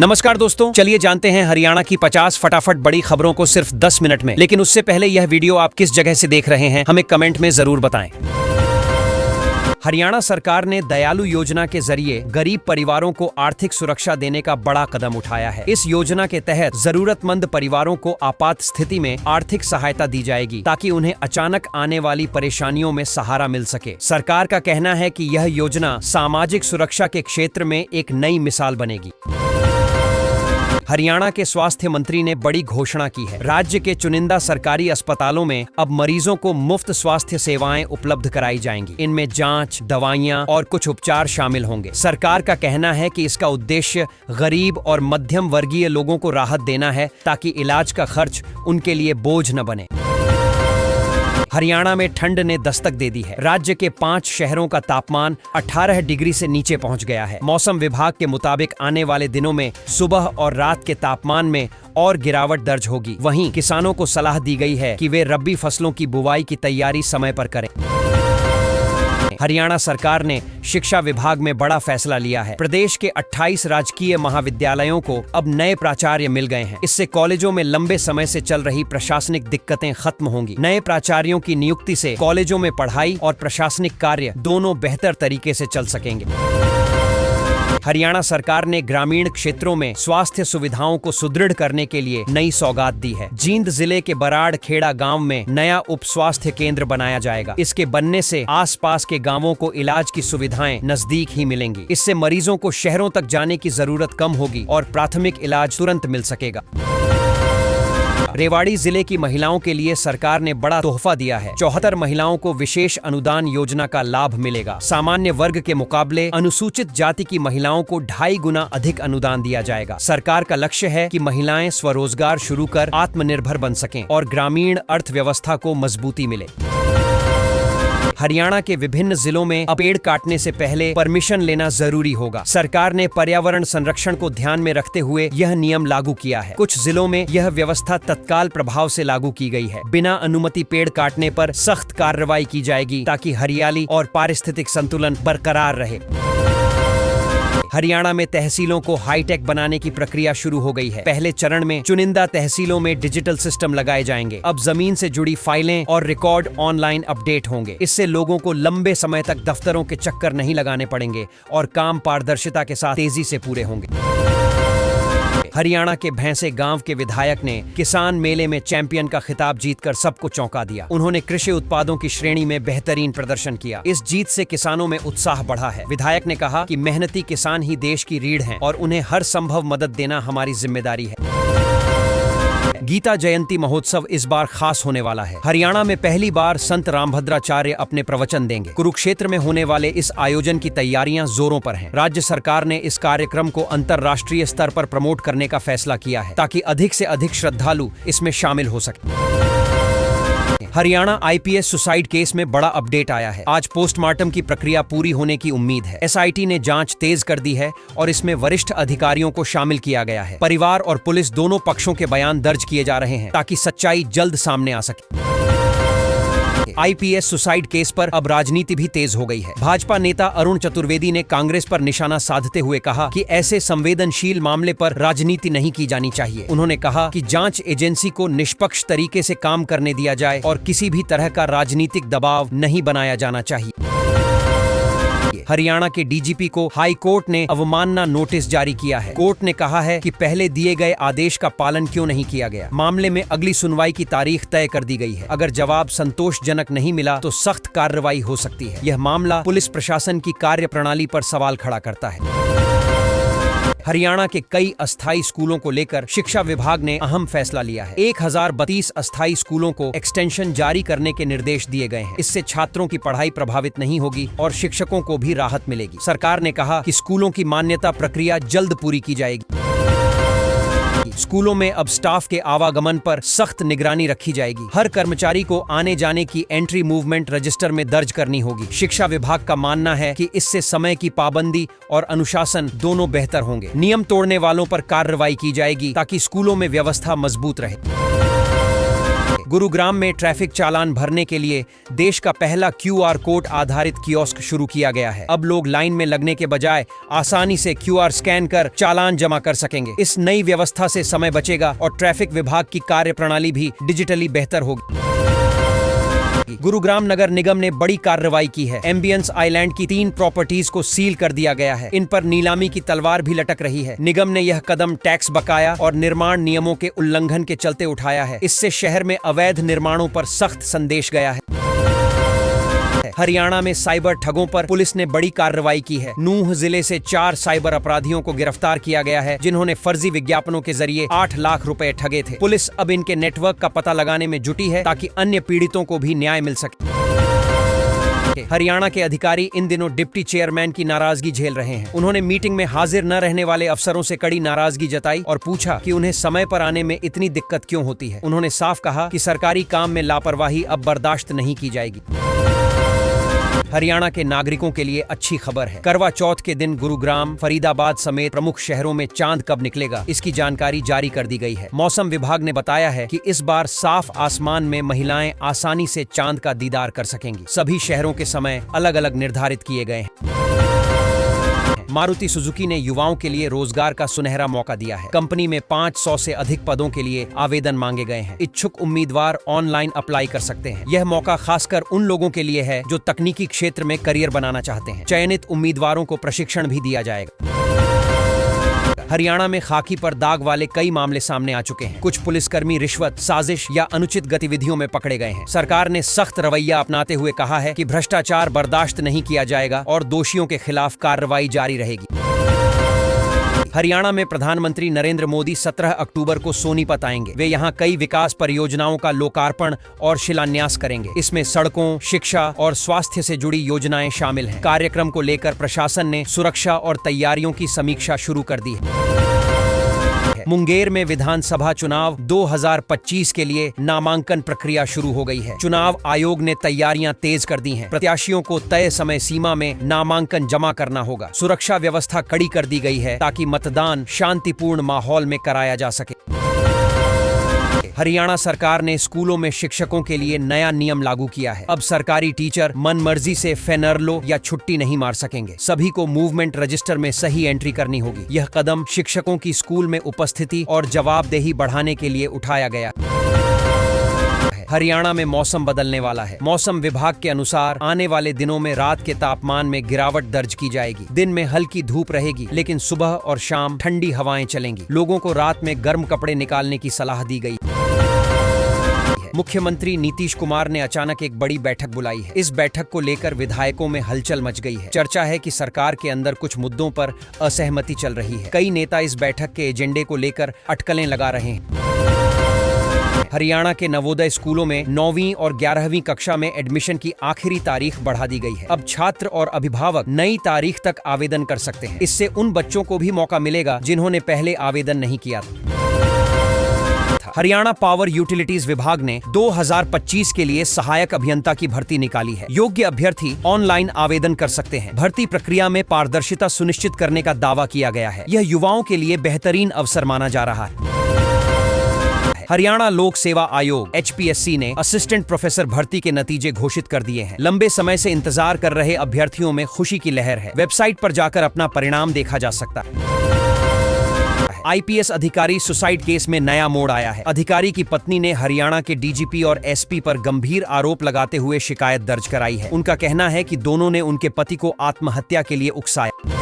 नमस्कार दोस्तों, चलिए जानते हैं हरियाणा की 50 फटाफट बड़ी खबरों को सिर्फ 10 मिनट में। लेकिन उससे पहले यह वीडियो आप किस जगह से देख रहे हैं हमें कमेंट में जरूर बताएं। हरियाणा सरकार ने दयालु योजना के जरिए गरीब परिवारों को आर्थिक सुरक्षा देने का बड़ा कदम उठाया है। इस योजना के तहत जरूरतमंद परिवारों को आपात स्थिति में आर्थिक सहायता दी जाएगी ताकि उन्हें अचानक आने वाली परेशानियों में सहारा मिल सके। सरकार का कहना है कि यह योजना सामाजिक सुरक्षा के क्षेत्र में एक नई मिसाल बनेगी। हरियाणा के स्वास्थ्य मंत्री ने बड़ी घोषणा की है। राज्य के चुनिंदा सरकारी अस्पतालों में अब मरीजों को मुफ्त स्वास्थ्य सेवाएं उपलब्ध कराई जाएंगी। इनमें जांच, दवाइयां और कुछ उपचार शामिल होंगे। सरकार का कहना है कि इसका उद्देश्य गरीब और मध्यम वर्गीय लोगों को राहत देना है ताकि इलाज का खर्च उनके लिए बोझ न बने। हरियाणा में ठंड ने दस्तक दे दी है। राज्य के 5 शहरों का तापमान 18 डिग्री से नीचे पहुंच गया है। मौसम विभाग के मुताबिक आने वाले दिनों में सुबह और रात के तापमान में और गिरावट दर्ज होगी। वहीं किसानों को सलाह दी गई है कि वे रबी फसलों की बुवाई की तैयारी समय पर करें। हरियाणा सरकार ने शिक्षा विभाग में बड़ा फैसला लिया है। प्रदेश के 28 राजकीय महाविद्यालयों को अब नए प्राचार्य मिल गए हैं। इससे कॉलेजों में लंबे समय से चल रही प्रशासनिक दिक्कतें खत्म होंगी। नए प्राचार्यों की नियुक्ति से कॉलेजों में पढ़ाई और प्रशासनिक कार्य दोनों बेहतर तरीके से चल सकेंगे। हरियाणा सरकार ने ग्रामीण क्षेत्रों में स्वास्थ्य सुविधाओं को सुदृढ़ करने के लिए नई सौगात दी है। जींद जिले के बराड़ खेड़ा गांव में नया उप स्वास्थ्य केंद्र बनाया जाएगा। इसके बनने से आसपास के गांवों को इलाज की सुविधाएं नजदीक ही मिलेंगी। इससे मरीजों को शहरों तक जाने की जरूरत कम होगी और प्राथमिक इलाज तुरंत मिल सकेगा। रेवाड़ी जिले की महिलाओं के लिए सरकार ने बड़ा तोहफा दिया है। 74 महिलाओं को विशेष अनुदान योजना का लाभ मिलेगा। सामान्य वर्ग के मुकाबले अनुसूचित जाति की महिलाओं को 2.5 गुना अधिक अनुदान दिया जाएगा। सरकार का लक्ष्य है कि महिलाएं स्वरोजगार शुरू कर आत्मनिर्भर बन सकें और ग्रामीण अर्थव्यवस्था को मजबूती मिले। हरियाणा के विभिन्न जिलों में अब पेड़ काटने से पहले परमिशन लेना जरूरी होगा। सरकार ने पर्यावरण संरक्षण को ध्यान में रखते हुए यह नियम लागू किया है। कुछ जिलों में यह व्यवस्था तत्काल प्रभाव से लागू की गई है। बिना अनुमति पेड़ काटने पर सख्त कार्रवाई की जाएगी ताकि हरियाली और पारिस्थितिक संतुलन बरकरार रहे। हरियाणा में तहसीलों को हाईटेक बनाने की प्रक्रिया शुरू हो गई है। पहले चरण में चुनिंदा तहसीलों में डिजिटल सिस्टम लगाए जाएंगे। अब जमीन से जुड़ी फाइलें और रिकॉर्ड ऑनलाइन अपडेट होंगे। इससे लोगों को लंबे समय तक दफ्तरों के चक्कर नहीं लगाने पड़ेंगे और काम पारदर्शिता के साथ तेजी से पूरे होंगे। हरियाणा के भैंसे गांव के विधायक ने किसान मेले में चैंपियन का खिताब जीतकर सबको चौंका दिया। उन्होंने कृषि उत्पादों की श्रेणी में बेहतरीन प्रदर्शन किया। इस जीत से किसानों में उत्साह बढ़ा है। विधायक ने कहा कि मेहनती किसान ही देश की रीढ़ हैं और उन्हें हर संभव मदद देना हमारी जिम्मेदारी है। गीता जयंती महोत्सव इस बार खास होने वाला है। हरियाणा में पहली बार संत रामभद्राचार्य अपने प्रवचन देंगे। कुरुक्षेत्र में होने वाले इस आयोजन की तैयारियां जोरों पर हैं। राज्य सरकार ने इस कार्यक्रम को अंतर्राष्ट्रीय स्तर पर प्रमोट करने का फैसला किया है ताकि अधिक से अधिक श्रद्धालु इसमें शामिल हो सके। हरियाणा आईपीएस सुसाइड केस में बड़ा अपडेट आया है। आज पोस्टमार्टम की प्रक्रिया पूरी होने की उम्मीद है। एसआईटी ने जांच तेज कर दी है और इसमें वरिष्ठ अधिकारियों को शामिल किया गया है। परिवार और पुलिस दोनों पक्षों के बयान दर्ज किए जा रहे हैं ताकि सच्चाई जल्द सामने आ सके। आईपीएस सुसाइड केस पर अब राजनीति भी तेज हो गई है। भाजपा नेता अरुण चतुर्वेदी ने कांग्रेस पर निशाना साधते हुए कहा कि ऐसे संवेदनशील मामले पर राजनीति नहीं की जानी चाहिए। उन्होंने कहा कि जांच एजेंसी को निष्पक्ष तरीके से काम करने दिया जाए और किसी भी तरह का राजनीतिक दबाव नहीं बनाया जाना चाहिए। हरियाणा के डीजीपी को हाई कोर्ट ने अवमानना नोटिस जारी किया है। कोर्ट ने कहा है कि पहले दिए गए आदेश का पालन क्यों नहीं किया गया। मामले में अगली सुनवाई की तारीख तय कर दी गई है। अगर जवाब संतोषजनक नहीं मिला तो सख्त कार्रवाई हो सकती है। यह मामला पुलिस प्रशासन की कार्यप्रणाली पर सवाल खड़ा करता है। हरियाणा के कई अस्थायी स्कूलों को लेकर शिक्षा विभाग ने अहम फैसला लिया है। 1032 अस्थायी स्कूलों को एक्सटेंशन जारी करने के निर्देश दिए गए हैं। इससे छात्रों की पढ़ाई प्रभावित नहीं होगी और शिक्षकों को भी राहत मिलेगी। सरकार ने कहा कि स्कूलों की मान्यता प्रक्रिया जल्द पूरी की जाएगी। स्कूलों में अब स्टाफ के आवागमन पर सख्त निगरानी रखी जाएगी। हर कर्मचारी को आने जाने की एंट्री मूवमेंट रजिस्टर में दर्ज करनी होगी। शिक्षा विभाग का मानना है कि इससे समय की पाबंदी और अनुशासन दोनों बेहतर होंगे। नियम तोड़ने वालों पर कार्रवाई की जाएगी ताकि स्कूलों में व्यवस्था मजबूत रहे। गुरुग्राम में ट्रैफिक चालान भरने के लिए देश का पहला QR कोड आधारित कियोस्क शुरू किया गया है। अब लोग लाइन में लगने के बजाय आसानी से QR स्कैन कर चालान जमा कर सकेंगे। इस नई व्यवस्था से समय बचेगा और ट्रैफिक विभाग की कार्यप्रणाली भी डिजिटली बेहतर होगी। गुरुग्राम नगर निगम ने बड़ी कार्रवाई की है। एम्बियंस आइलैंड की 3 प्रॉपर्टीज को सील कर दिया गया है। इन पर नीलामी की तलवार भी लटक रही है। निगम ने यह कदम टैक्स बकाया और निर्माण नियमों के उल्लंघन के चलते उठाया है। इससे शहर में अवैध निर्माणों पर सख्त संदेश गया है। हरियाणा में साइबर ठगों पर पुलिस ने बड़ी कार्रवाई की है। नूंह जिले से 4 साइबर अपराधियों को गिरफ्तार किया गया है, जिन्होंने फर्जी विज्ञापनों के जरिए 8 लाख रुपए ठगे थे। पुलिस अब इनके नेटवर्क का पता लगाने में जुटी है ताकि अन्य पीड़ितों को भी न्याय मिल सके। हरियाणा के अधिकारी इन दिनों डिप्टी चेयरमैन की नाराजगी झेल रहे हैं। उन्होंने मीटिंग में हाजिर न रहने वाले अफसरों से कड़ी नाराजगी जताई और पूछा कि उन्हें समय पर आने में इतनी दिक्कत क्यों होती है। उन्होंने साफ कहा कि सरकारी काम में लापरवाही अब बर्दाश्त नहीं की जाएगी। हरियाणा के नागरिकों के लिए अच्छी खबर है। करवा चौथ के दिन गुरुग्राम, फरीदाबाद समेत प्रमुख शहरों में चांद कब निकलेगा, इसकी जानकारी जारी कर दी गई है। मौसम विभाग ने बताया है कि इस बार साफ आसमान में महिलाएं आसानी से चांद का दीदार कर सकेंगी। सभी शहरों के समय अलग अलग निर्धारित किए गए हैं। मारुति सुजुकी ने युवाओं के लिए रोजगार का सुनहरा मौका दिया है। कंपनी में 500 से अधिक पदों के लिए आवेदन मांगे गए हैं। इच्छुक उम्मीदवार ऑनलाइन अप्लाई कर सकते हैं। यह मौका खासकर उन लोगों के लिए है जो तकनीकी क्षेत्र में करियर बनाना चाहते हैं। चयनित उम्मीदवारों को प्रशिक्षण भी दिया जाएगा। हरियाणा में खाकी पर दाग वाले कई मामले सामने आ चुके हैं। कुछ पुलिसकर्मी रिश्वत, साजिश या अनुचित गतिविधियों में पकड़े गए हैं। सरकार ने सख्त रवैया अपनाते हुए कहा है कि भ्रष्टाचार बर्दाश्त नहीं किया जाएगा और दोषियों के खिलाफ कार्रवाई जारी रहेगी। हरियाणा में प्रधानमंत्री नरेंद्र मोदी 17 अक्टूबर को सोनीपत आएंगे। वे यहां कई विकास परियोजनाओं का लोकार्पण और शिलान्यास करेंगे। इसमें सड़कों, शिक्षा और स्वास्थ्य से जुड़ी योजनाएं शामिल हैं। कार्यक्रम को लेकर प्रशासन ने सुरक्षा और तैयारियों की समीक्षा शुरू कर दी है। मुंगेर में विधानसभा चुनाव 2025 के लिए नामांकन प्रक्रिया शुरू हो गई है। चुनाव आयोग ने तैयारियां तेज कर दी हैं। प्रत्याशियों को तय समय सीमा में नामांकन जमा करना होगा। सुरक्षा व्यवस्था कड़ी कर दी गई है ताकि मतदान शांतिपूर्ण माहौल में कराया जा सके। हरियाणा सरकार ने स्कूलों में शिक्षकों के लिए नया नियम लागू किया है। अब सरकारी टीचर मनमर्जी से फेनरलो या छुट्टी नहीं मार सकेंगे। सभी को मूवमेंट रजिस्टर में सही एंट्री करनी होगी। यह कदम शिक्षकों की स्कूल में उपस्थिति और जवाबदेही बढ़ाने के लिए उठाया गया। हरियाणा में मौसम बदलने वाला है। मौसम विभाग के अनुसार आने वाले दिनों में रात के तापमान में गिरावट दर्ज की जाएगी। दिन में हल्की धूप रहेगी, लेकिन सुबह और शाम ठंडी हवाएं चलेंगी। लोगों को रात में गर्म कपड़े निकालने की सलाह दी गई। मुख्यमंत्री नीतीश कुमार ने अचानक एक बड़ी बैठक बुलाई है। इस बैठक को लेकर विधायकों में हलचल मच गई है। चर्चा है कि सरकार के अंदर कुछ मुद्दों पर असहमति चल रही है। कई नेता इस बैठक के एजेंडे को लेकर अटकलें लगा रहे हैं। हरियाणा के नवोदय स्कूलों में 9वीं और 11वीं कक्षा में एडमिशन की आखिरी तारीख बढ़ा दी गई है। अब छात्र और अभिभावक नई तारीख तक आवेदन कर सकते हैं। इससे उन बच्चों को भी मौका मिलेगा जिन्होंने पहले आवेदन नहीं किया था। हरियाणा पावर यूटिलिटीज विभाग ने 2025 के लिए सहायक अभियंता की भर्ती निकाली है। योग्य अभ्यर्थी ऑनलाइन आवेदन कर सकते हैं। भर्ती प्रक्रिया में पारदर्शिता सुनिश्चित करने का दावा किया गया है। यह युवाओं के लिए बेहतरीन अवसर माना जा रहा है। हरियाणा लोक सेवा आयोग HPSC ने असिस्टेंट प्रोफेसर भर्ती के नतीजे घोषित कर दिए हैं। लंबे समय से इंतजार कर रहे अभ्यर्थियों में खुशी की लहर है। वेबसाइट पर जाकर अपना परिणाम देखा जा सकता है। IPS अधिकारी सुसाइड केस में नया मोड़ आया है। अधिकारी की पत्नी ने हरियाणा के DGP और SP पर गंभीर आरोप लगाते हुए शिकायत दर्ज कराई है। उनका कहना है कि दोनों ने उनके पति को आत्महत्या के लिए उकसाया।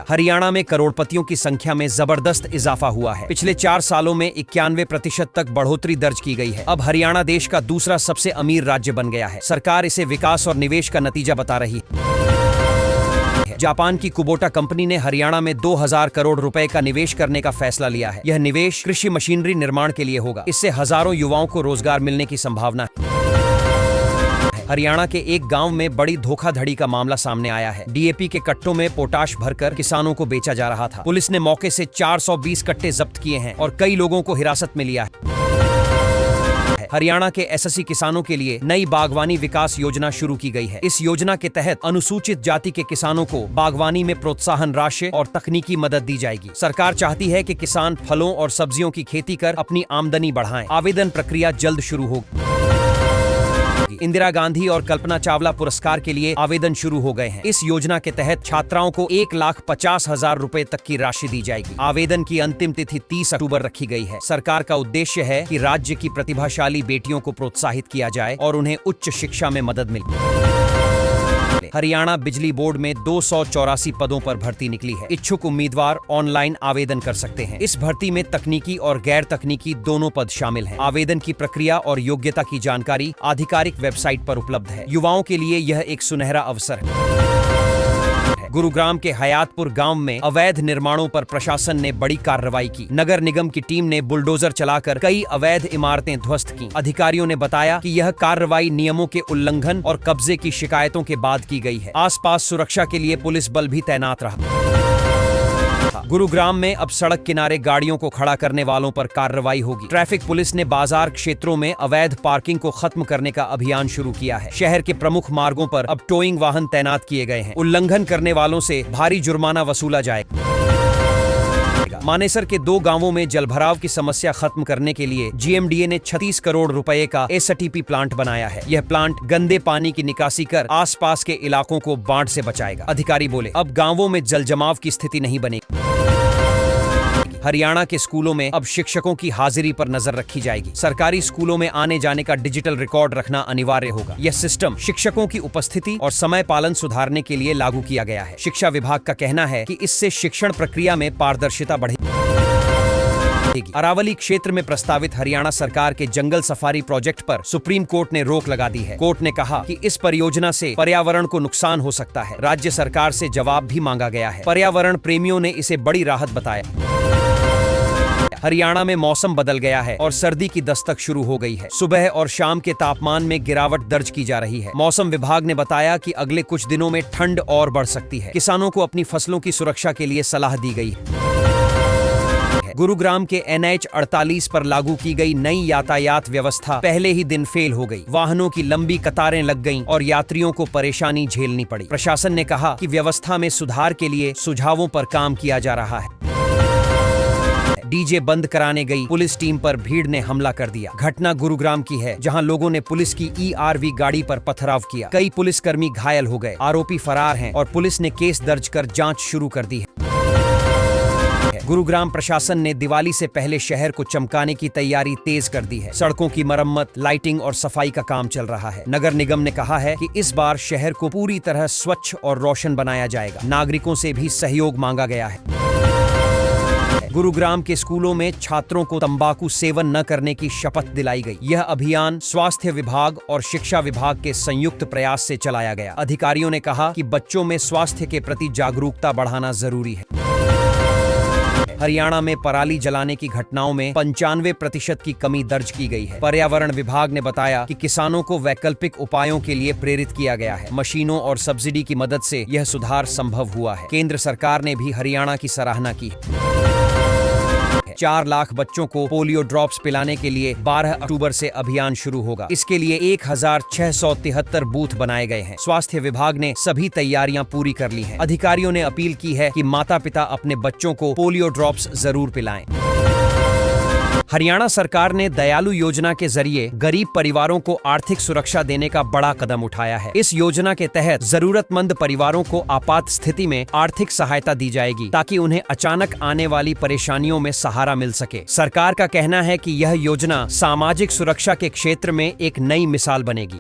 हरियाणा में करोड़पतियों की संख्या में जबरदस्त इजाफा हुआ है। पिछले 4 सालों में 91% तक बढ़ोतरी दर्ज की गई है। अब हरियाणा देश का दूसरा सबसे अमीर राज्य बन गया है। सरकार इसे विकास और निवेश का नतीजा बता रही है। जापान की कुबोटा कंपनी ने हरियाणा में 2000 करोड़ रुपए का निवेश करने का फैसला लिया है। यह निवेश कृषि मशीनरी निर्माण के लिए होगा। इससे हजारों युवाओं को रोजगार मिलने की संभावना है। हरियाणा के एक गांव में बड़ी धोखाधड़ी का मामला सामने आया है। DAP के कट्टों में पोटाश भरकर किसानों को बेचा जा रहा था। पुलिस ने मौके से 420 कट्टे जब्त किए हैं और कई लोगों को हिरासत में लिया है। हरियाणा के एसएससी किसानों के लिए नई बागवानी विकास योजना शुरू की गई है। इस योजना के तहत अनुसूचित जाति के किसानों को बागवानी में प्रोत्साहन राशि और तकनीकी मदद दी जाएगी। सरकार चाहती है कि किसान फलों और सब्जियों की खेती कर अपनी आमदनी बढ़ाएं। आवेदन प्रक्रिया जल्द शुरू होगी। इंदिरा गांधी और कल्पना चावला पुरस्कार के लिए आवेदन शुरू हो गए हैं। इस योजना के तहत छात्राओं को 1,50,000 रुपए तक की राशि दी जाएगी। आवेदन की अंतिम तिथि 30 अक्टूबर रखी गई है। सरकार का उद्देश्य है कि राज्य की प्रतिभाशाली बेटियों को प्रोत्साहित किया जाए और उन्हें उच्च शिक्षा में मदद मिले। हरियाणा बिजली बोर्ड में 284 पदों पर भर्ती निकली है। इच्छुक उम्मीदवार ऑनलाइन आवेदन कर सकते हैं। इस भर्ती में तकनीकी और गैर तकनीकी दोनों पद शामिल हैं। आवेदन की प्रक्रिया और योग्यता की जानकारी आधिकारिक वेबसाइट पर उपलब्ध है। युवाओं के लिए यह एक सुनहरा अवसर है। गुरुग्राम के हयातपुर गांव में अवैध निर्माणों पर प्रशासन ने बड़ी कार्रवाई की। नगर निगम की टीम ने बुलडोजर चलाकर कई अवैध इमारतें ध्वस्त की। अधिकारियों ने बताया कि यह कार्रवाई नियमों के उल्लंघन और कब्जे की शिकायतों के बाद की गई है। आसपास सुरक्षा के लिए पुलिस बल भी तैनात रहा। गुरुग्राम में अब सड़क किनारे गाड़ियों को खड़ा करने वालों पर कार्रवाई होगी। ट्रैफिक पुलिस ने बाजार क्षेत्रों में अवैध पार्किंग को खत्म करने का अभियान शुरू किया है। शहर के प्रमुख मार्गों पर अब टोइंग वाहन तैनात किए गए हैं। उल्लंघन करने वालों से भारी जुर्माना वसूला जाएगा। मानेसर के 2 गांवों में जलभराव की समस्या खत्म करने के लिए जीएमडीए ने 36 करोड़ रुपए का एसटीपी प्लांट बनाया है। यह प्लांट गंदे पानी की निकासी कर आसपास के इलाकों को बाढ़ से बचाएगा। अधिकारी बोले, अब गांवों में जल जमाव की स्थिति नहीं बनेगी। हरियाणा के स्कूलों में अब शिक्षकों की हाजिरी पर नजर रखी जाएगी। सरकारी स्कूलों में आने जाने का डिजिटल रिकॉर्ड रखना अनिवार्य होगा। यह सिस्टम शिक्षकों की उपस्थिति और समय पालन सुधारने के लिए लागू किया गया है। शिक्षा विभाग का कहना है कि इससे शिक्षण प्रक्रिया में पारदर्शिता बढ़ेगी। अरावली क्षेत्र में प्रस्तावित हरियाणा सरकार के जंगल सफारी प्रोजेक्ट पर सुप्रीम कोर्ट ने रोक लगा दी है। कोर्ट ने कहा कि इस परियोजना से पर्यावरण को नुकसान हो सकता है। राज्य सरकार से जवाब भी मांगा गया है। पर्यावरण प्रेमियों ने इसे बड़ी राहत बताया। हरियाणा में मौसम बदल गया है और सर्दी की दस्तक शुरू हो गई है। सुबह और शाम के तापमान में गिरावट दर्ज की जा रही है। मौसम विभाग ने बताया कि अगले कुछ दिनों में ठंड और बढ़ सकती है। किसानों को अपनी फसलों की सुरक्षा के लिए सलाह दी गई है। गुरुग्राम के NH 48 पर लागू की गई नई यातायात व्यवस्था पहले ही दिन फेल हो गई। वाहनों की लंबी कतारें लग गईं और यात्रियों को परेशानी झेलनी पड़ी। प्रशासन ने कहा कि व्यवस्था में सुधार के लिए सुझावों पर काम किया जा रहा है। डीजे बंद कराने गई पुलिस टीम पर भीड़ ने हमला कर दिया। घटना गुरुग्राम की है, जहां लोगों ने पुलिस की ERV गाड़ी पर पथराव किया। कई पुलिसकर्मी घायल हो गए। आरोपी फरार हैं और पुलिस ने केस दर्ज कर जांच शुरू कर दी है। गुरुग्राम प्रशासन ने दिवाली से पहले शहर को चमकाने की तैयारी तेज कर दी है। सड़कों की मरम्मत, लाइटिंग और सफाई का काम चल रहा है। नगर निगम ने कहा है कि इस बार शहर को पूरी तरह स्वच्छ और रोशन बनाया जाएगा। नागरिकों से भी सहयोग मांगा गया है। गुरुग्राम के स्कूलों में छात्रों को तंबाकू सेवन न करने की शपथ दिलाई गई। यह अभियान स्वास्थ्य विभाग और शिक्षा विभाग के संयुक्त प्रयास से चलाया गया। अधिकारियों ने कहा कि बच्चों में स्वास्थ्य के प्रति जागरूकता बढ़ाना जरूरी है। हरियाणा में पराली जलाने की घटनाओं में 95% की कमी दर्ज की गई है। पर्यावरण विभाग ने बताया कि किसानों को वैकल्पिक उपायों के लिए प्रेरित किया गया है। मशीनों और सब्सिडी की मदद से यह सुधार संभव हुआ है। केंद्र सरकार ने भी हरियाणा की सराहना की। 4 लाख बच्चों को पोलियो ड्रॉप्स पिलाने के लिए 12 अक्टूबर से अभियान शुरू होगा। इसके लिए 1673 बूथ बनाए गए हैं। स्वास्थ्य विभाग ने सभी तैयारियां पूरी कर ली हैं। अधिकारियों ने अपील की है कि माता पिता अपने बच्चों को पोलियो ड्रॉप्स जरूर पिलाएं। हरियाणा सरकार ने दयालु योजना के जरिए गरीब परिवारों को आर्थिक सुरक्षा देने का बड़ा कदम उठाया है। इस योजना के तहत जरूरतमंद परिवारों को आपात स्थिति में आर्थिक सहायता दी जाएगी, ताकि उन्हें अचानक आने वाली परेशानियों में सहारा मिल सके। सरकार का कहना है कि यह योजना सामाजिक सुरक्षा के क्षेत्र में एक नई मिसाल बनेगी।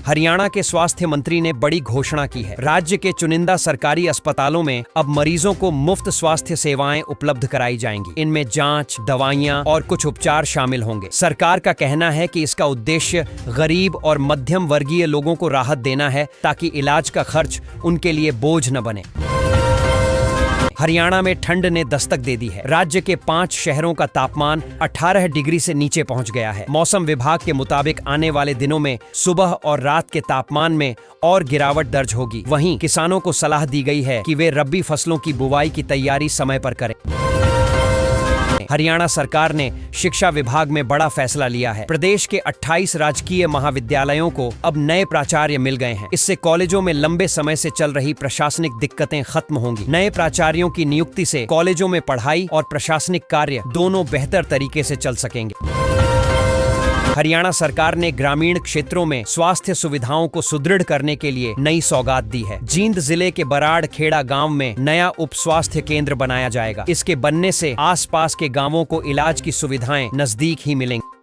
हरियाणा के स्वास्थ्य मंत्री ने बड़ी घोषणा की है। राज्य के चुनिंदा सरकारी अस्पतालों में अब मरीजों को मुफ्त स्वास्थ्य सेवाएं उपलब्ध कराई जाएंगी। इनमें जांच, दवाइयां और कुछ उपचार शामिल होंगे। सरकार का कहना है कि इसका उद्देश्य गरीब और मध्यम वर्गीय लोगों को राहत देना है, ताकि इलाज का खर्च उनके लिए बोझ न बने। हरियाणा में ठंड ने दस्तक दे दी है। राज्य के 5 शहरों का तापमान 18 डिग्री से नीचे पहुंच गया है। मौसम विभाग के मुताबिक आने वाले दिनों में सुबह और रात के तापमान में और गिरावट दर्ज होगी। वहीं किसानों को सलाह दी गई है कि वे रबी फसलों की बुवाई की तैयारी समय पर करें। हरियाणा सरकार ने शिक्षा विभाग में बड़ा फैसला लिया है। प्रदेश के 28 राजकीय महाविद्यालयों को अब नए प्राचार्य मिल गए हैं। इससे कॉलेजों में लंबे समय से चल रही प्रशासनिक दिक्कतें खत्म होंगी। नए प्राचार्यों की नियुक्ति से कॉलेजों में पढ़ाई और प्रशासनिक कार्य दोनों बेहतर तरीके से चल सकेंगे। हरियाणा सरकार ने ग्रामीण क्षेत्रों में स्वास्थ्य सुविधाओं को सुदृढ़ करने के लिए नई सौगात दी है। जींद जिले के बराड़ खेड़ा गांव में नया उप स्वास्थ्य केंद्र बनाया जाएगा। इसके बनने से आसपास के गांवों को इलाज की सुविधाएं नजदीक ही मिलेंगी।